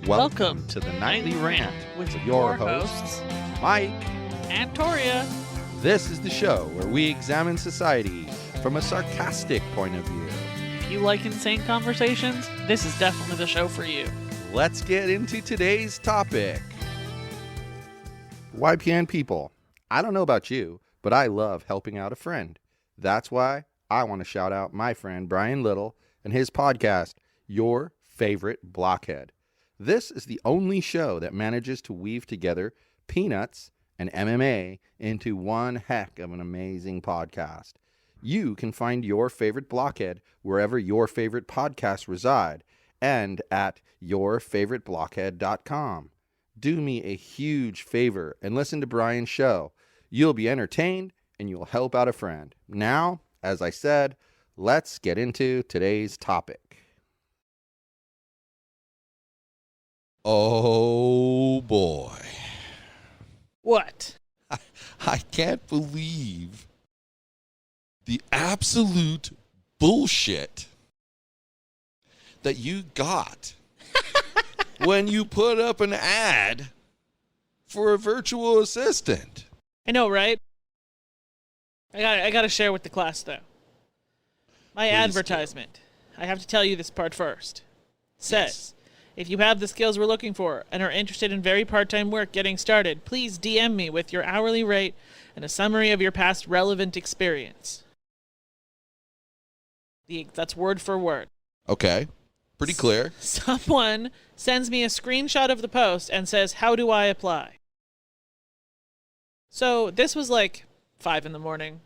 Welcome to the Nightly Rant with your hosts, Mike. and Torya. This is the show where we examine society from a sarcastic point of view. If you like insane conversations, this is definitely the show for you. Let's get into today's topic. YPN people, I don't know about you, but I love helping out a friend. That's why I want to shout out my friend Brian Little and his podcast, Your Favorite Blockhead. This is the only show that manages to weave together peanuts and MMA into one heck of an amazing podcast. You can find Your Favorite Blockhead wherever your favorite podcasts reside and at yourfavoriteblockhead.com. Do me a huge favor and listen to Brian's show. You'll be entertained and you'll help out a friend. Now, as I said, let's get into today's topic. Oh boy. What? I can't believe the absolute bullshit that you got when you put up an ad for a virtual assistant. I know, right? I got to share with the class, though. My Please advertisement. I have to tell you this part first. Says, if you have the skills we're looking for and are interested in very part-time work getting started, please DM me with your hourly rate and a summary of your past relevant experience. That's word for word. Okay. Pretty clear. Someone sends me a screenshot of the post and says, how do I apply? So this was like 5 a.m.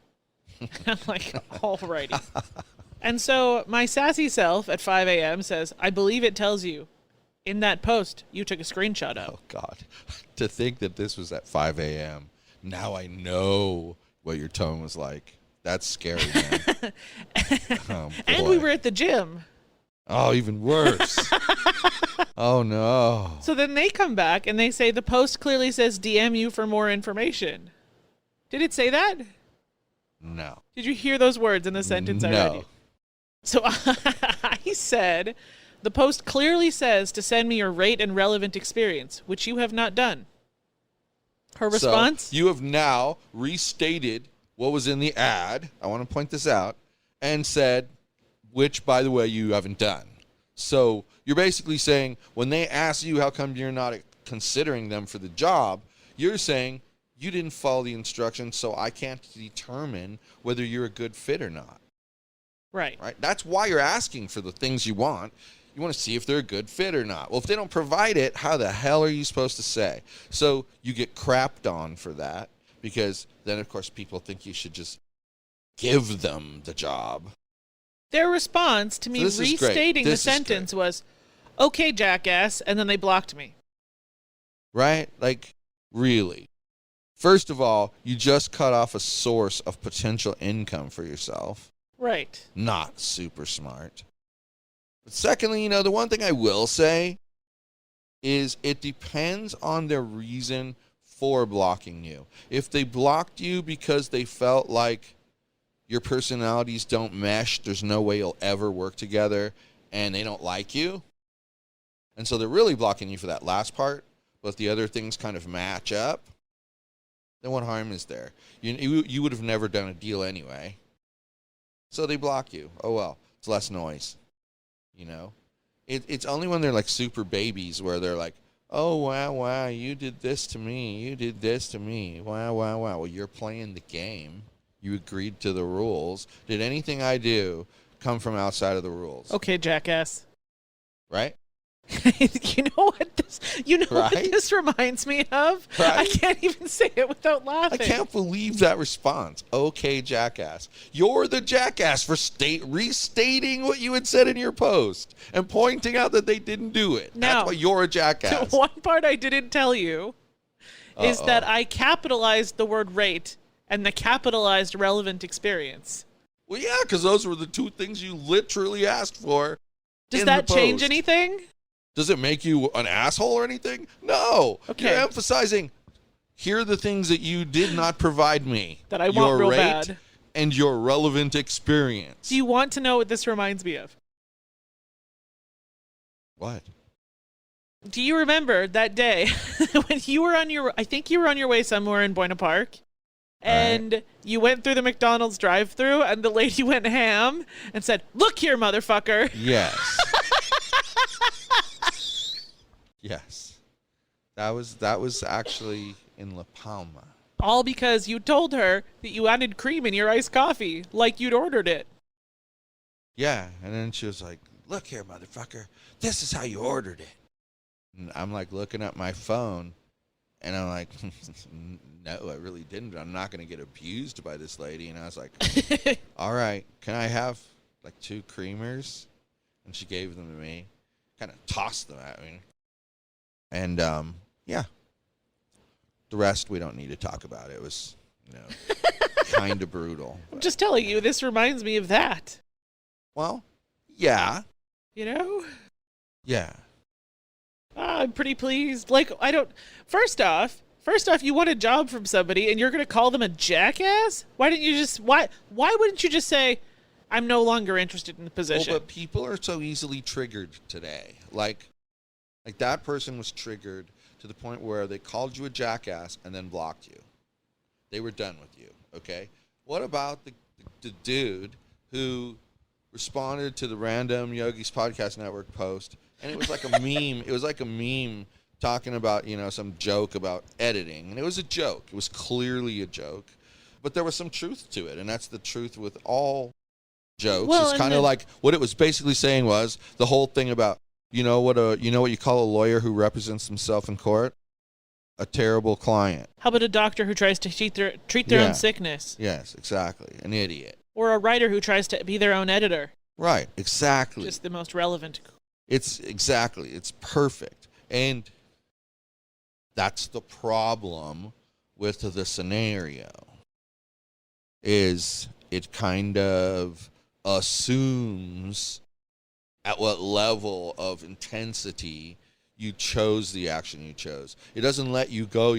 I'm like, alrighty. And so my sassy self at 5 a.m. says, I believe it tells you in that post you took a screenshot of. Oh, God. To think that this was at 5 a.m. Now I know what your tone was like. That's scary, man. Oh, and we were at the gym. Oh, even worse. Oh, no. So then they come back and they say the post clearly says DM you for more information. Did it say that? No. Did you hear those words in the sentence I read you? So I said, the post clearly says to send me your rate and relevant experience, which you have not done. Her response? So you have now restated what was in the ad. I want to point this out. And said, which, by the way, you haven't done. So you're basically saying when they ask you how come you're not considering them for the job, you're saying you didn't follow the instructions, so I can't determine whether you're a good fit or not. Right. That's why you're asking for the things you want. You want to see if they're a good fit or not. Well, if they don't provide it, how the hell are you supposed to say? So you get crapped on for that because then, of course, people think you should just give them the job. Their response to me restating the sentence was, "Ok, Jackass," and then they blocked me. Right? Like, really? First of all, you just cut off a source of potential income for yourself. Right. Not super smart. But secondly, the one thing I will say is it depends on their reason for blocking you. If they blocked you because they felt like your personalities don't mesh, there's no way you'll ever work together, and they don't like you, and so they're really blocking you for that last part, but the other things kind of match up, then what harm is there? You would have never done a deal anyway. So they block you. Oh, well, it's less noise. It's only when they're like super babies where they're like, oh, wow, you did this to me. Wow. Well, you're playing the game. You agreed to the rules. Did anything I do come from outside of the rules? Okay, Jackass. Right? You know what this reminds me of? Right? I can't even say it without laughing. I can't believe that response. Okay, Jackass. You're the jackass for restating what you had said in your post and pointing out that they didn't do it. Now, that's why you're a jackass. The one part I didn't tell you is that I capitalized the word rate and the capitalized relevant experience. Well, yeah, because those were the two things you literally asked for. Does that change anything? Does it make you an asshole or anything? No. Okay. You're emphasizing, here are the things that you did not provide me. That I want real rate bad. And your relevant experience. Do you want to know what this reminds me of? What? Do you remember that day when you were on your, I think you were on your way somewhere in Buena Park, and you went through the McDonald's drive-thru, and the lady went ham and said, "Look here, motherfucker." Yes. Yes. That was actually in La Palma. All because you told her that you added cream in your iced coffee, like you'd ordered it. Yeah, and then she was like, "Look here, motherfucker. This is how you ordered it." And I'm like looking at my phone, and I'm like, "No, I really didn't. I'm not going to get abused by this lady." And I was like, "All right, can I have like 2 creamers?" And she gave them to me, kind of tossed them at me. And yeah, the rest we don't need to talk about. It was, kind of brutal. I'm just telling you, this reminds me of that. Well, yeah. Yeah. I'm pretty pleased. Like, first off, you want a job from somebody and you're going to call them a jackass? Why wouldn't you just say, "I'm no longer interested in the position"? Well, but people are so easily triggered today. Like that person was triggered to the point where they called you a jackass and then blocked you. They were done with you, okay? What about the dude who responded to the random Yogi's Podcast Network post, and it was like a meme. It was like a meme talking about, some joke about editing. And it was a joke. It was clearly a joke. But there was some truth to it, and that's the truth with all jokes. Well, it's kind of like what it was basically saying was the whole thing about, what you call a lawyer who represents himself in court? A terrible client. How about a doctor who tries to treat their own sickness? Yes, exactly. An idiot. Or a writer who tries to be their own editor. Right, exactly. Just the most relevant. It's perfect. And that's the problem with the scenario, is it kind of assumes at what level of intensity you chose the action you chose. It doesn't let you go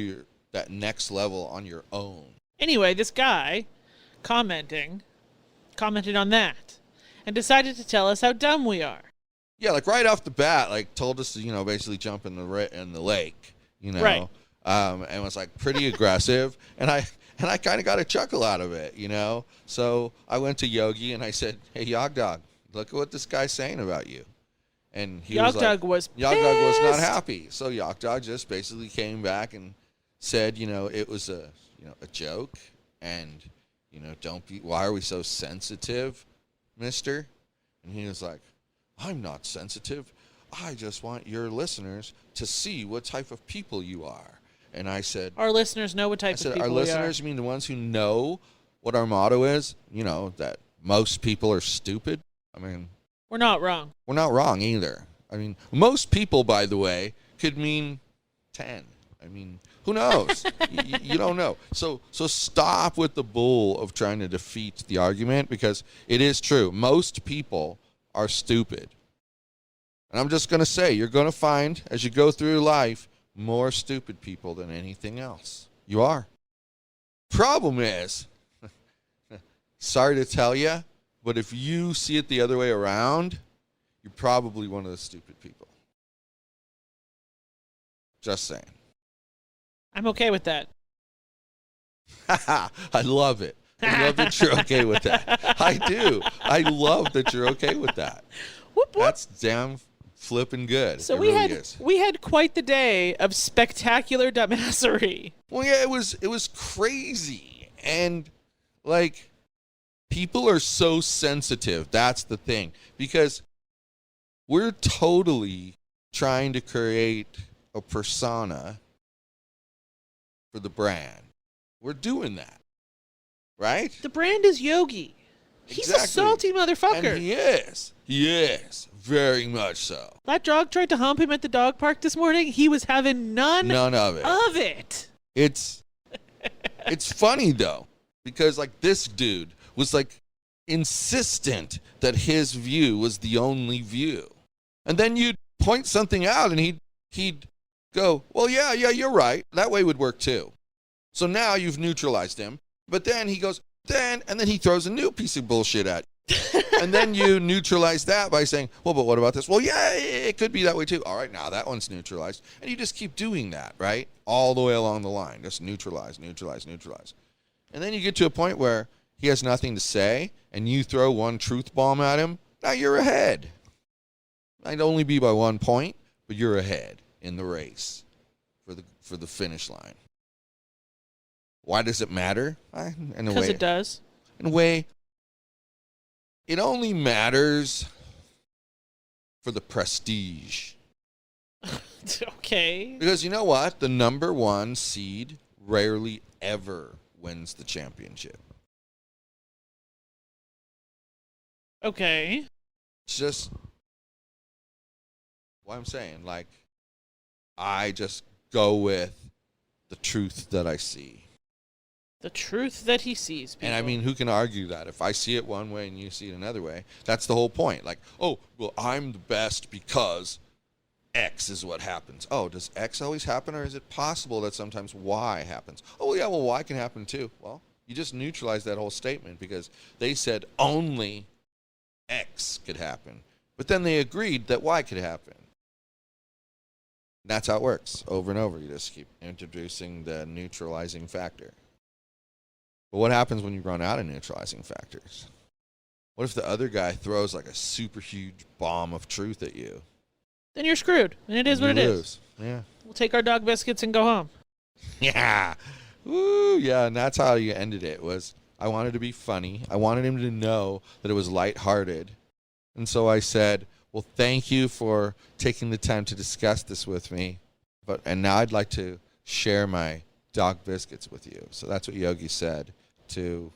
that next level on your own. Anyway, this guy commented on that and decided to tell us how dumb we are. Yeah, like right off the bat, like told us to, basically jump in the lake, Right. And was like pretty aggressive. And I kind of got a chuckle out of it, So I went to Yogi and I said, "Hey, Yog Dog, look at what this guy's saying about you." And Yog Dog was not happy. So Yog Dog just basically came back and said, it was a joke, and why are we so sensitive, mister? And he was like, "I'm not sensitive. I just want your listeners to see what type of people you are." And I said, "Our listeners know what type of people our we listeners are." mean the ones who know what our motto is, that most people are stupid. I mean, we're not wrong. We're not wrong either. I mean, most people, by the way, could mean 10. I mean, who knows? You don't know. So stop with the bull of trying to defeat the argument, because it is true. Most people are stupid. And I'm just going to say, you're going to find, as you go through life, more stupid people than anything else. You are. Problem is, sorry to tell you, but if you see it the other way around, you're probably one of the stupid people. Just saying. I'm okay with that. I love it. I love that you're okay with that. I do. I love that you're okay with that. Whoop, whoop. That's damn flipping good. So it we really is. had quite the day of spectacular dumbassery. Well, yeah, it was crazy. And like, people are so sensitive. That's the thing. Because we're totally trying to create a persona for the brand. We're doing that. Right? The brand is Yogi. He's a salty motherfucker. And he is. He is. Very much so. That dog tried to hump him at the dog park this morning. He was having none of it. It's funny, though, because, like, this dude was, like, insistent that his view was the only view. And then you'd point something out, and he'd go, "Well, yeah, you're right. That way would work, too." So now you've neutralized him. But then he goes, and then he throws a new piece of bullshit at you. And then you neutralize that by saying, well, but what about this? Well, yeah, it could be that way too. All right, now that one's neutralized. And you just keep doing that, right? All the way along the line. Just neutralize, neutralize, neutralize. And then you get to a point where he has nothing to say, and you throw one truth bomb at him. Now you're ahead. Might only be by 1 point, but you're ahead in the race for the finish line. Why does it matter? Because it does. In a way, it only matters for the prestige. Okay. Because you know what? The number 1 seed rarely ever wins the championship. Okay. It's just what I'm saying. Like, I just go with the truth that I see. The truth that he sees, people. And I mean, who can argue that? If I see it one way and you see it another way, that's the whole point. Like, oh, well, I'm the best because X is what happens. Oh, does X always happen, or is it possible that sometimes Y happens? Oh, yeah, well, Y can happen too. Well, you just neutralize that whole statement because they said only X could happen. But then they agreed that Y could happen. That's how it works over and over. You just keep introducing the neutralizing factor. But what happens when you run out of neutralizing factors? What if the other guy throws like a super huge bomb of truth at you? Then you're screwed, and it is what it is. Yeah. We'll take our dog biscuits and go home. Yeah. Woo, yeah, and that's how you ended it. Was I wanted to be funny. I wanted him to know that it was lighthearted. And so I said, well, thank you for taking the time to discuss this with me. And now I'd like to share my dog biscuits with you. So that's what Yogi said to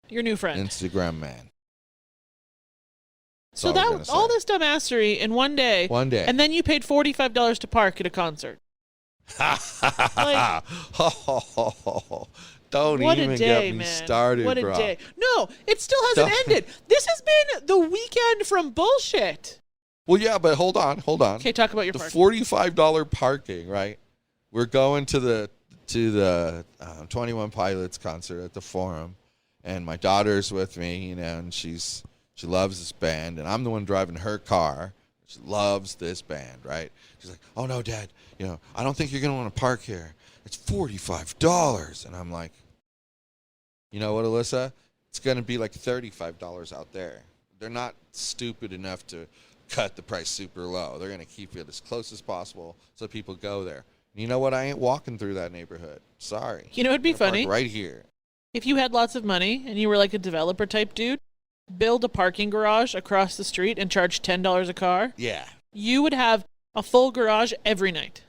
your new friend, Instagram man. So that all this dumbassery in one day. One day. And then you paid $45 to park at a concert. Like, don't even get me started, What a bro. day. No, it still hasn't ended. This has been the weekend from bullshit. Well, yeah, but hold on. Okay, talk about your the parking. $45 parking, right? We're going to the 21 Pilots concert at the Forum, and my daughter's with me, and she loves this band, and I'm the one driving her car. She loves this band, right? She's like, "Oh no, Dad, I don't think you're gonna want to park here. It's $45." And I'm like, you know what, Alyssa? It's gonna be like $35 out there. They're not stupid enough to cut the price super low. They're gonna keep it as close as possible so people go there. And you know what? I ain't walking through that neighborhood. Sorry. You know what'd be funny? Park right here. If you had lots of money and you were like a developer type dude, build a parking garage across the street and charge $10 a car. Yeah. You would have a full garage every night.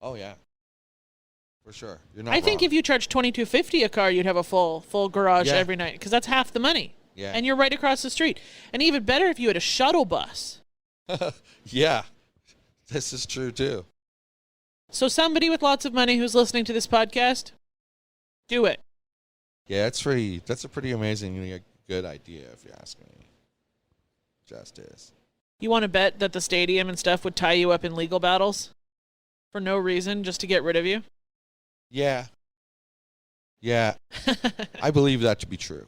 Oh yeah. For sure. You're not I think wrong. if you charge $22.50 a car, you'd have a full garage every night because that's half the money. Yeah. And you're right across the street. And even better if you had a shuttle bus. Yeah. This is true too. So somebody with lots of money who's listening to this podcast, do it. Yeah, that's a pretty amazingly good idea if you ask me. Just is. You want to bet that the stadium and stuff would tie you up in legal battles? For no reason, just to get rid of you? Yeah. Yeah. I believe that to be true.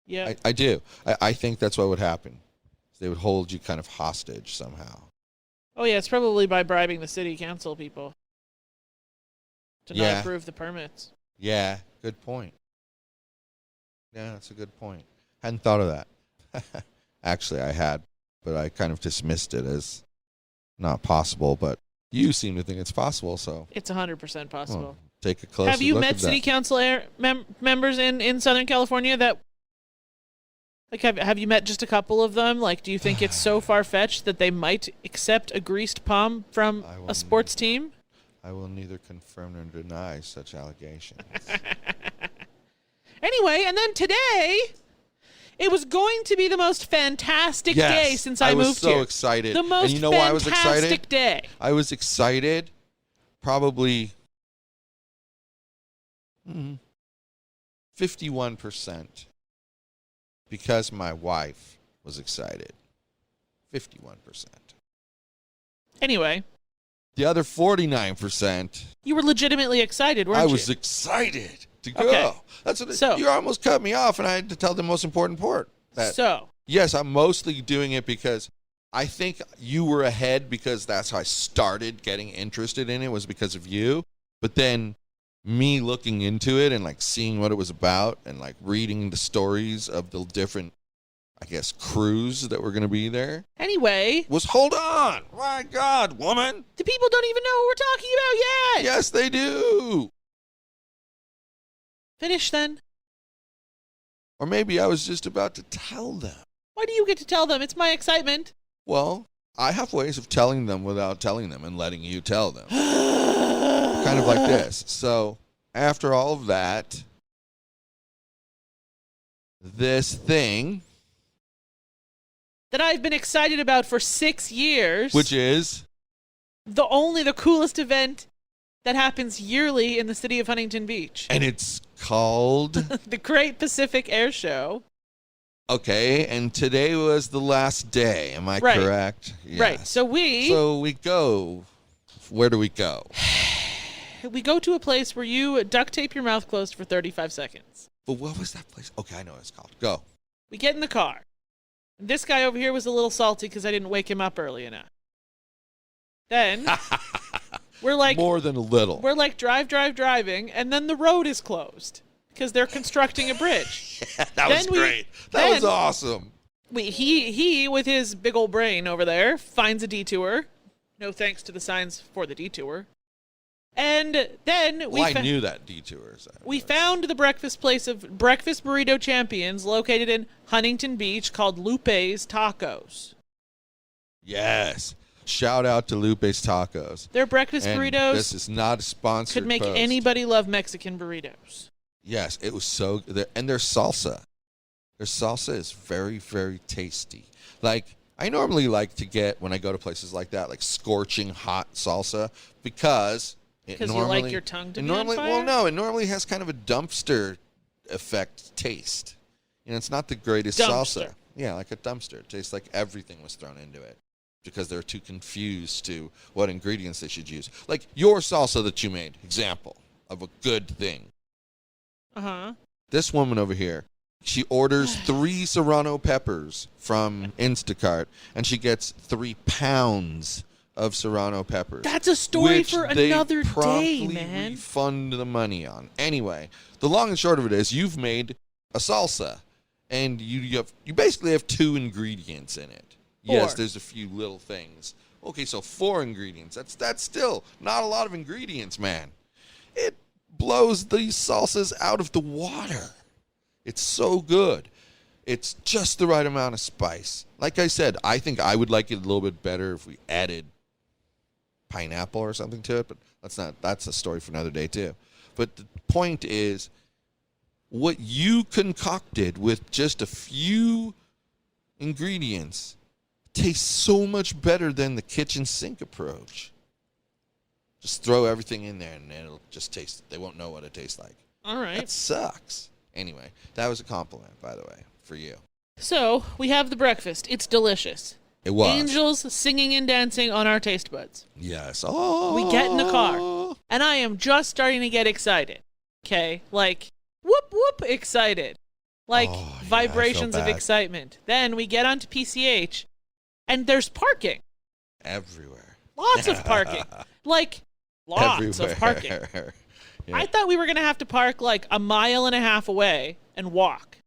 Yeah. I do. I think that's what would happen. They would hold you kind of hostage somehow. Oh, yeah, it's probably by bribing the city council people to not approve the permits. Yeah, good point. Yeah, that's a good point. Hadn't thought of that. Actually, I had, but I kind of dismissed it as not possible, but you seem to think it's possible, so. It's 100% possible. Well, take a closer look. Have you met city council members in Southern California that, like, have you met just a couple of them? Like, do you think it's so far-fetched that they might accept a greased palm from a sports team? I will neither confirm nor deny such allegations. Anyway, and then today, it was going to be the most fantastic day since I moved here. I was so excited. The most and you know why I was excited? fantastic day. I was excited probably 51% because my wife was excited. 51%. Anyway. The other 49%. You were legitimately excited, weren't you? I was excited to to go. Okay. That's what So- you almost cut me off, and I had to tell the most important part. Yes, I'm mostly doing it because I think you were ahead because that's how I started getting interested in it was because of you. But then me looking into it and like seeing what it was about and like reading the stories of the different, I guess, crews that were going to be there. Anyway. Hold on. My God, woman. The people don't even know what we're talking about yet. Yes, they do. Finish then. Or maybe I was just about to tell them. Why do you get to tell them? It's my excitement. Well, I have ways of telling them without telling them and letting you tell them. Kind of like this. So, after all of that, this thing that I've been excited about for 6 years. Which is? The coolest event that happens yearly in the city of Huntington Beach. And it's called? The Great Pacific Air Show. Okay, and today was the last day. Am I correct? Yes. Right. So we go. Where do we go? We go to a place where you duct tape your mouth closed for 35 seconds. But what was that place? Okay, I know what it's called. Go. We get in the car. This guy over here was a little salty because I didn't wake him up early enough. Then we're like more than a little. We're like driving, and then the road is closed because they're constructing a bridge. That was great. That was awesome. He with his big old brain over there finds a detour. No thanks to the signs for the detour. And then I knew that detour. We found the breakfast place of Breakfast Burrito Champions located in Huntington Beach called Lupe's Tacos. Yes. Shout out to Lupe's Tacos. Their breakfast burritos. This is not a sponsored could make post. anybody love Mexican burritos. Yes, it was so good. And their salsa. Their salsa is very, very tasty. Like, I normally like to get, when I go to places like that, like scorching hot salsa because you like your tongue to be on fire? Well, no, it normally has kind of a dumpster effect taste. You know, it's not the greatest salsa. Yeah, like a dumpster. It tastes like everything was thrown into it because they're too confused to what ingredients they should use. Like your salsa that you made, example of a good thing. Uh-huh. This woman over here, she orders 3 serrano peppers from Instacart, and she gets 3 pounds of serrano peppers. That's a story for another day, man. Promptly refund the money on. Anyway, the long and short of it is you've made a salsa, and you basically have 2 ingredients in it. 4. Yes, there's a few little things. Okay, so 4 ingredients. That's still not a lot of ingredients, man. It blows these salsas out of the water. It's so good. It's just the right amount of spice. Like I said, I think I would like it a little bit better if we added pineapple or something to it, but that's a story for another day too. But the point is, what you concocted with just a few ingredients tastes so much better than the kitchen sink approach. Just throw everything in there and it'll just taste it. They won't know what it tastes like. All right. That sucks. Anyway, that was a compliment, by the way, for you. So, we have the breakfast. It's delicious. It was. Angels singing and dancing on our taste buds. Yes. Oh. We get in the car, and I am just starting to get excited. Okay? Like, whoop, whoop, excited. Like, vibrations of excitement. Then we get onto PCH, and there's parking. Everywhere. Lots of parking. Like, lots of parking. Yeah. I thought we were going to have to park like a mile and a half away and walk,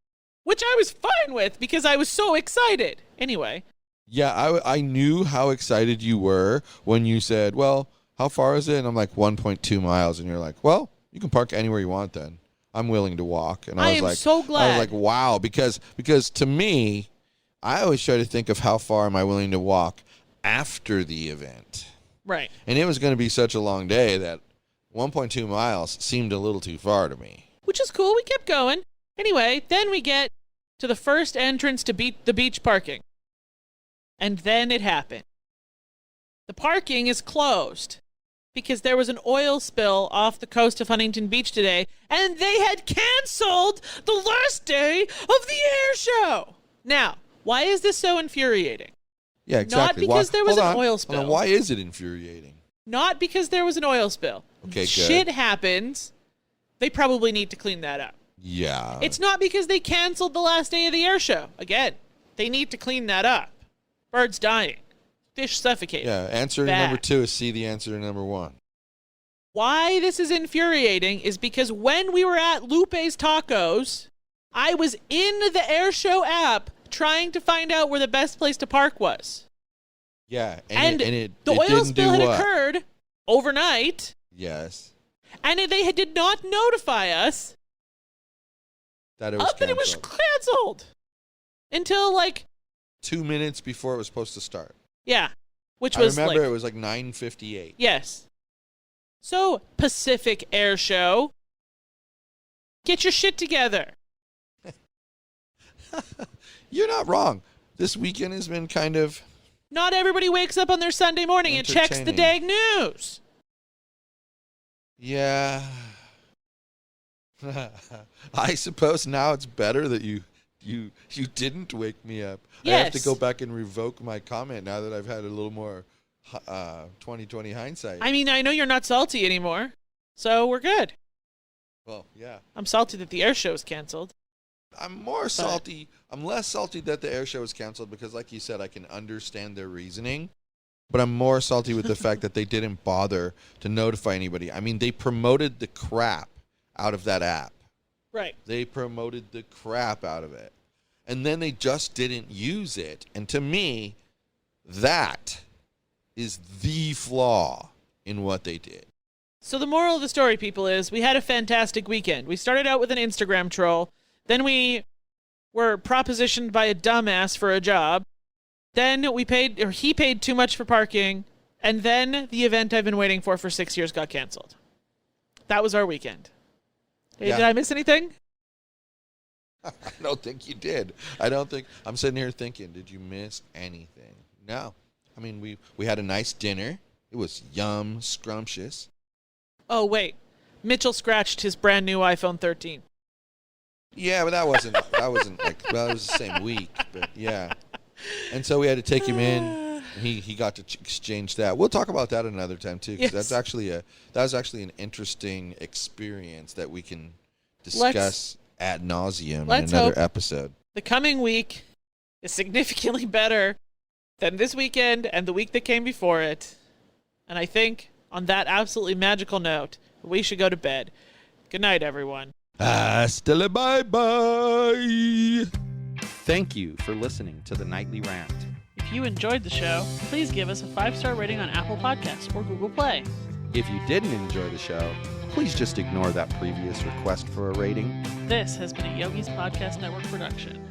which I was fine with because I was so excited. Anyway. Yeah, I knew how excited you were when you said, well, how far is it? And I'm like, 1.2 miles. And you're like, well, you can park anywhere you want then. I'm willing to walk. And I was like, so glad. I was like, wow, because to me, I always try to think of how far am I willing to walk after the event. Right. And it was going to be such a long day that 1.2 miles seemed a little too far to me. Which is cool. We kept going. Anyway, then we get to the first entrance to the beach parking. And then it happened. The parking is closed because there was an oil spill off the coast of Huntington Beach today, and they had canceled the last day of the air show. Now, why is this so infuriating? Yeah, exactly. Not because there was an oil spill. Why is it infuriating? Not because there was an oil spill. Okay, good. Shit happens. they probably need to clean that up. Yeah. It's not because they canceled the last day of the air show. Again, they need to clean that up. Birds dying. Fish suffocating. Yeah, answer to Bad. number 2 is C, the answer to number 1. Why this is infuriating is because when we were at Lupe's Tacos, I was in the air show app trying to find out where the best place to park was. Yeah, The it oil didn't spill do had what? occurred overnight, Yes. and they did not notify us That it was that it was canceled. canceled until 2 minutes before it was supposed to start. yeah, which I was remember it was 9:58. yes. So Pacific Air Show, get your shit together. You're not wrong. This weekend has been kind of... Not everybody wakes up on their Sunday morning and checks the dag news. Yeah. I suppose now it's better that you didn't wake me up. Yes. I have to go back and revoke my comment now that I've had a little more 20/20 hindsight. I mean, I know you're not salty anymore, so we're good. Well, yeah. I'm salty that the air show is canceled. I'm more salty. I'm less salty that the air show was canceled because, like you said, I can understand their reasoning. But I'm more salty with the fact that they didn't bother to notify anybody. I mean, they promoted the crap out of that app. Right. They promoted the crap out of it. And then they just didn't use it. And to me, that is the flaw in what they did. So the moral of the story, people, is we had a fantastic weekend. We started out with an Instagram troll. Then we were propositioned by a dumbass for a job. Then he paid too much for parking. And then the event I've been waiting for 6 years got canceled. That was our weekend. Hey, Yeah. did I miss anything? I don't think you did. I'm sitting here thinking, did you miss anything? No. I mean, we had a nice dinner. It was yum, scrumptious. Oh, wait. Mitchell scratched his brand new iPhone 13. Yeah, but that wasn't it was the same week, but yeah. And so we had to take him in. And he got to exchange that. We'll talk about that another time too, because Yes. that was actually an interesting experience that we can discuss ad nauseum in let's another hope episode. The coming week is significantly better than this weekend and the week that came before it. And I think on that absolutely magical note, we should go to bed. Good night, everyone. Hasta la bye-bye. Thank you for listening to the Nightly Rant. If you enjoyed the show, please give us a 5-star rating on Apple Podcasts or Google Play. If you didn't enjoy the show, please just ignore that previous request for a rating. This has been a Yogi's Podcast Network production.